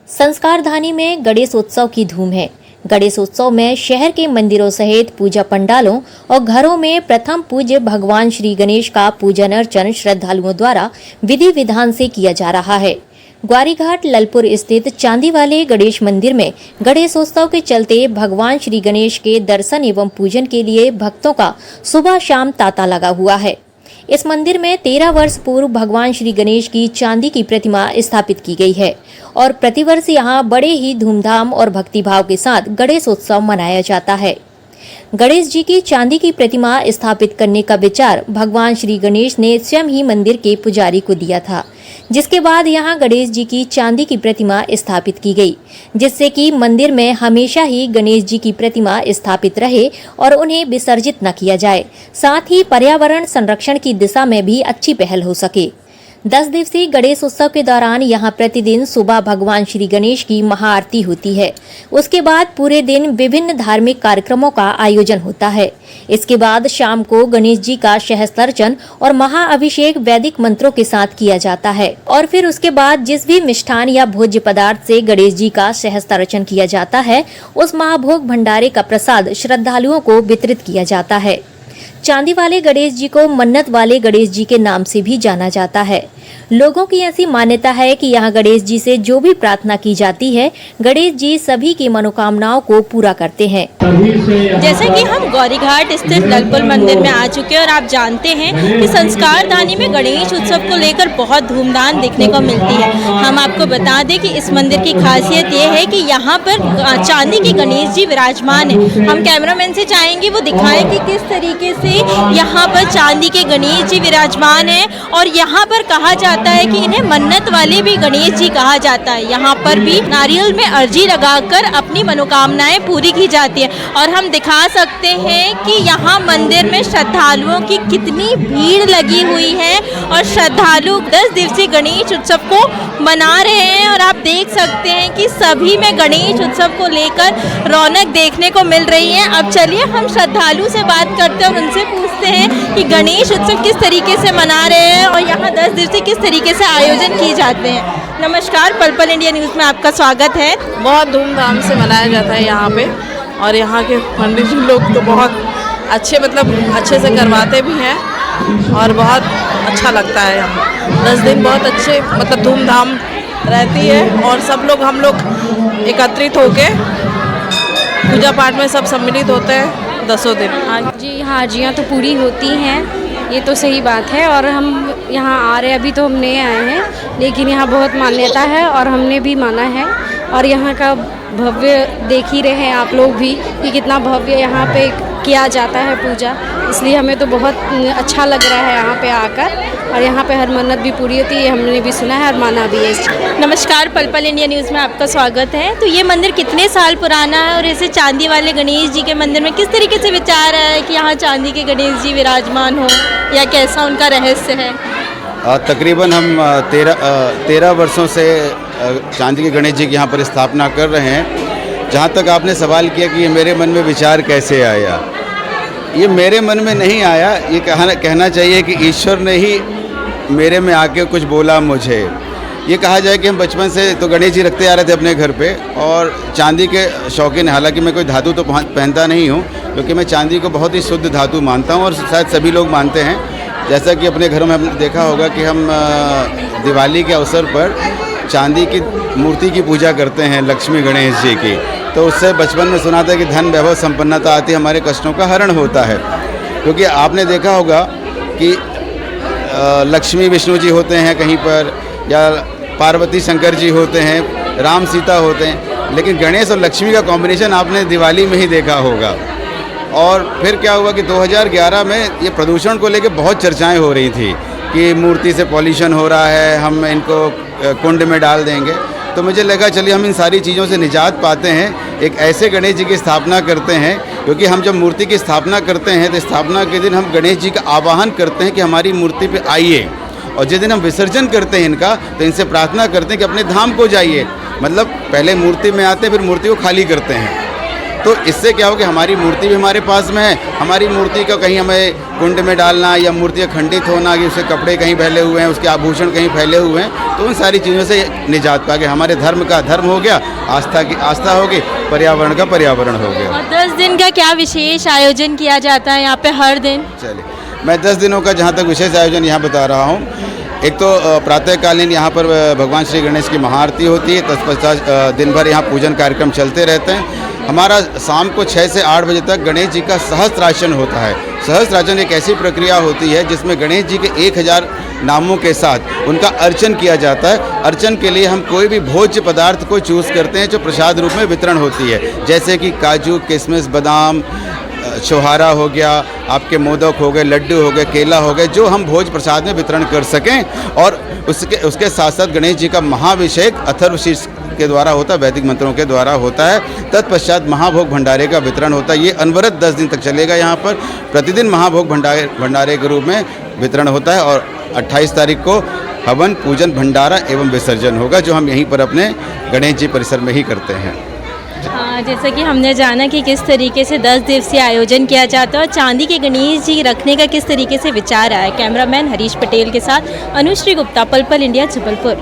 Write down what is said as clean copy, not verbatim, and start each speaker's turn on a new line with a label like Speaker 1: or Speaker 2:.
Speaker 1: संस्कारधानी में गणेशोत्सव की धूम है। गणेशोत्सव में शहर के मंदिरों सहित पूजा पंडालों और घरों में प्रथम पूज्य भगवान श्री गणेश का पूजन अर्चन श्रद्धालुओं द्वारा विधि विधान से किया जा रहा है। ग्वारीघाट ललपुर स्थित चांदी वाले गणेश मंदिर में गणेशोत्सव के चलते भगवान श्री गणेश के दर्शन एवं पूजन के लिए भक्तों का सुबह शाम तांता लगा हुआ है। इस मंदिर में 13 वर्ष पूर्व भगवान श्री गणेश की चांदी की प्रतिमा स्थापित की गई है और प्रतिवर्ष यहाँ बड़े ही धूमधाम और भक्तिभाव के साथ गणेशोत्सव मनाया जाता है। गणेश जी की चांदी की प्रतिमा स्थापित करने का विचार भगवान श्री गणेश ने स्वयं ही मंदिर के पुजारी को दिया था, जिसके बाद यहाँ गणेश जी की चांदी की प्रतिमा स्थापित की गई, जिससे कि मंदिर में हमेशा ही गणेश जी की प्रतिमा स्थापित रहे और उन्हें विसर्जित न किया जाए। साथ ही पर्यावरण संरक्षण की दिशा में भी अच्छी पहल हो सके। 10 दिवसीय गणेश उत्सव के दौरान यहाँ प्रतिदिन सुबह भगवान श्री गणेश की महाआरती होती है। उसके बाद पूरे दिन विभिन्न धार्मिक कार्यक्रमों का आयोजन होता है। इसके बाद शाम को गणेश जी का सहस्त्रार्चन और महाअभिषेक वैदिक मंत्रों के साथ किया जाता है और फिर उसके बाद जिस भी मिष्ठान या भोज्य पदार्थ से गणेश जी का सहस्त्रार्चन किया जाता है, उस महाभोग भंडारे का प्रसाद श्रद्धालुओं को वितरित किया जाता है। चांदी वाले गणेश जी को मन्नत वाले गणेश जी के नाम से भी जाना जाता है। लोगों की ऐसी मान्यता है कि यहाँ गणेश जी से जो भी प्रार्थना की जाती है, गणेश जी सभी की मनोकामनाओं को पूरा करते हैं।
Speaker 2: जैसे कि हम गौरीघाट स्थित ललपुर मंदिर में आ चुके हैं और आप जानते हैं कि संस्कारधानी में गणेश उत्सव को लेकर बहुत धूमधाम देखने को मिलती है। हम आपको बता दें कि इस मंदिर की खासियत ये है कि यहाँ पर चांदी के गणेश जी विराजमान है। हम कैमरामैन से चाहेंगे वो दिखाएं कि किस तरीके से यहाँ पर चांदी के गणेश जी विराजमान है और यहाँ पर कहा जाता है कि इन्हें मन्नत वाले भी गणेश जी कहा जाता है। यहाँ पर भी नारियल में अर्जी लगाकर अपनी मनोकामनाएं पूरी की जाती है और हम दिखा सकते हैं कि यहाँ मंदिर में श्रद्धालुओं की कितनी भीड़ लगी हुई है और श्रद्धालु 10 दिवसीय गणेश उत्सव को मना रहे हैं और आप देख सकते हैं कि सभी में गणेश उत्सव को लेकर रौनक देखने को मिल रही है। अब चलिए हम श्रद्धालु से बात करते हैं और उनसे पूछते हैं कि गणेश उत्सव किस तरीके से मना रहे हैं और यहाँ 10 दिवसीय किस तरीके से आयोजन किए जाते हैं। नमस्कार, पर्पल इंडिया न्यूज़ में आपका स्वागत है।
Speaker 3: बहुत धूमधाम से मनाया जाता है यहाँ पे और यहाँ के पंडित जी लोग तो बहुत अच्छे से करवाते भी हैं और बहुत अच्छा लगता है। यहाँ 10 दिन बहुत अच्छे धूमधाम रहती है और हम लोग एकत्रित होके पूजा पाठ में सब सम्मिलित होते हैं 10 दिन।
Speaker 4: जी हाँ, अर्जियाँ तो पूरी होती हैं, ये तो सही बात है। और हम यहाँ आ रहे हैं, अभी तो हम नए आए हैं, लेकिन यहाँ बहुत मान्यता है और हमने भी माना है। और यहाँ का भव्य देख ही रहे हैं आप लोग भी कि कितना भव्य यहाँ पे किया जाता है पूजा, इसलिए हमें तो बहुत अच्छा लग रहा है यहाँ पे आकर। और यहाँ पे हर मन्नत भी पूरी होती है, हमने भी सुना है और माना भी है।
Speaker 2: नमस्कार, पर्पल इंडिया न्यूज़ में आपका स्वागत है। तो ये मंदिर कितने साल पुराना है और ऐसे चांदी वाले गणेश जी के मंदिर में किस तरीके से विचार है कि यहाँ चांदी के गणेश जी विराजमान हो या कैसा उनका रहस्य है?
Speaker 5: तकरीबन हम 13 वर्षों से चांदी के गणेश जी की यहाँ पर स्थापना कर रहे हैं। जहाँ तक आपने सवाल किया कि ये मेरे मन में विचार कैसे आया, ये मेरे मन में नहीं आया, ये कहना चाहिए कि ईश्वर ने ही मेरे में आके कुछ बोला मुझे। ये कहा जाए कि हम बचपन से तो गणेश जी रखते आ रहे थे अपने घर पे और चांदी के शौकीन, हालांकि मैं कोई धातु तो पहनता नहीं हूँ, क्योंकि मैं चांदी को बहुत ही शुद्ध धातु मानता हूँ और शायद सभी लोग मानते हैं। जैसा कि अपने घरों में हमने देखा होगा कि हम दिवाली के अवसर पर चांदी की मूर्ति की पूजा करते हैं, लक्ष्मी गणेश जी की। तो उससे बचपन में सुना था कि धन वैभव संपन्नता आती, हमारे कष्टों का हरण होता है। क्योंकि आपने देखा होगा कि लक्ष्मी विष्णु जी होते हैं कहीं पर, या पार्वती शंकर जी होते हैं, राम सीता होते हैं, लेकिन गणेश और लक्ष्मी का कॉम्बिनेशन आपने दिवाली में ही देखा होगा। और फिर क्या हुआ कि 2011 में ये प्रदूषण को लेकर बहुत चर्चाएं हो रही थी कि मूर्ति से पॉल्यूशन हो रहा है, हम इनको कुंड में डाल देंगे। तो मुझे लगा चलिए हम इन सारी चीज़ों से निजात पाते हैं, एक ऐसे गणेश जी की स्थापना करते हैं। क्योंकि हम जब मूर्ति की स्थापना करते हैं तो स्थापना के दिन हम गणेश जी का आवाहन करते हैं कि हमारी मूर्ति पे आइए, और जिस दिन हम विसर्जन करते हैं इनका तो इनसे प्रार्थना करते हैं कि अपने धाम को जाइए। मतलब पहले मूर्ति में आते हैं, फिर मूर्ति को खाली करते हैं। तो इससे क्या हो कि हमारी मूर्ति भी हमारे पास में है, हमारी मूर्ति को कहीं हमें कुंड में डालना या मूर्ति खंडित होना कि उसके कपड़े कहीं फैले हुए हैं, उसके आभूषण कहीं फैले हुए हैं, तो उन सारी चीज़ों से निजात पा के हमारे धर्म का धर्म हो गया, आस्था की आस्था होगी, पर्यावरण का पर्यावरण हो गया।
Speaker 2: और 10 दिन का क्या विशेष आयोजन किया जाता है यहाँ पे हर दिन?
Speaker 5: चलिए, मैं 10 दिनों का जहाँ तक विशेष आयोजन यहाँ बता रहा हूँ। एक तो प्रातःकालीन यहाँ पर भगवान श्री गणेश की महाआरती होती है, तत्पश्चात दिन भर यहाँ पूजन कार्यक्रम चलते रहते हैं। हमारा शाम को 6 से 8 बजे तक गणेश जी का सहस्त्रार्चन होता है। सहस्त्रार्चन एक ऐसी प्रक्रिया होती है जिसमें गणेश जी के 1000 नामों के साथ उनका अर्चन किया जाता है। अर्चन के लिए हम कोई भी भोज्य पदार्थ को चूज़ करते हैं जो प्रसाद रूप में वितरण होती है, जैसे कि काजू, किशमिश, बादाम, छोहारा हो गया, आपके मोदक हो गए, लड्डू हो गए, केला हो गए, जो हम भोज प्रसाद में वितरण कर सकें। और उसके साथ साथ गणेश जी का महाभिषेक अथर्वशीर्ष के द्वारा होता है, वैदिक मंत्रों के द्वारा होता है। तत्पश्चात महाभोग भंडारे का वितरण होता है। ये अनवरत 10 दिन तक चलेगा। यहाँ पर प्रतिदिन महाभोग भंडारे के रूप में वितरण होता है और 28 तारीख को हवन, पूजन, भंडारा एवं विसर्जन होगा, जो हम यहीं पर अपने गणेश जी परिसर में ही करते हैं।
Speaker 2: हाँ, जैसा कि हमने जाना कि किस तरीके से 10 दिवसीय आयोजन किया जाता है और चांदी के गणेश जी रखने का किस तरीके से विचार आया। कैमरामैन हरीश पटेल के साथ अनुश्री गुप्ता, पल पल इंडिया, जबलपुर।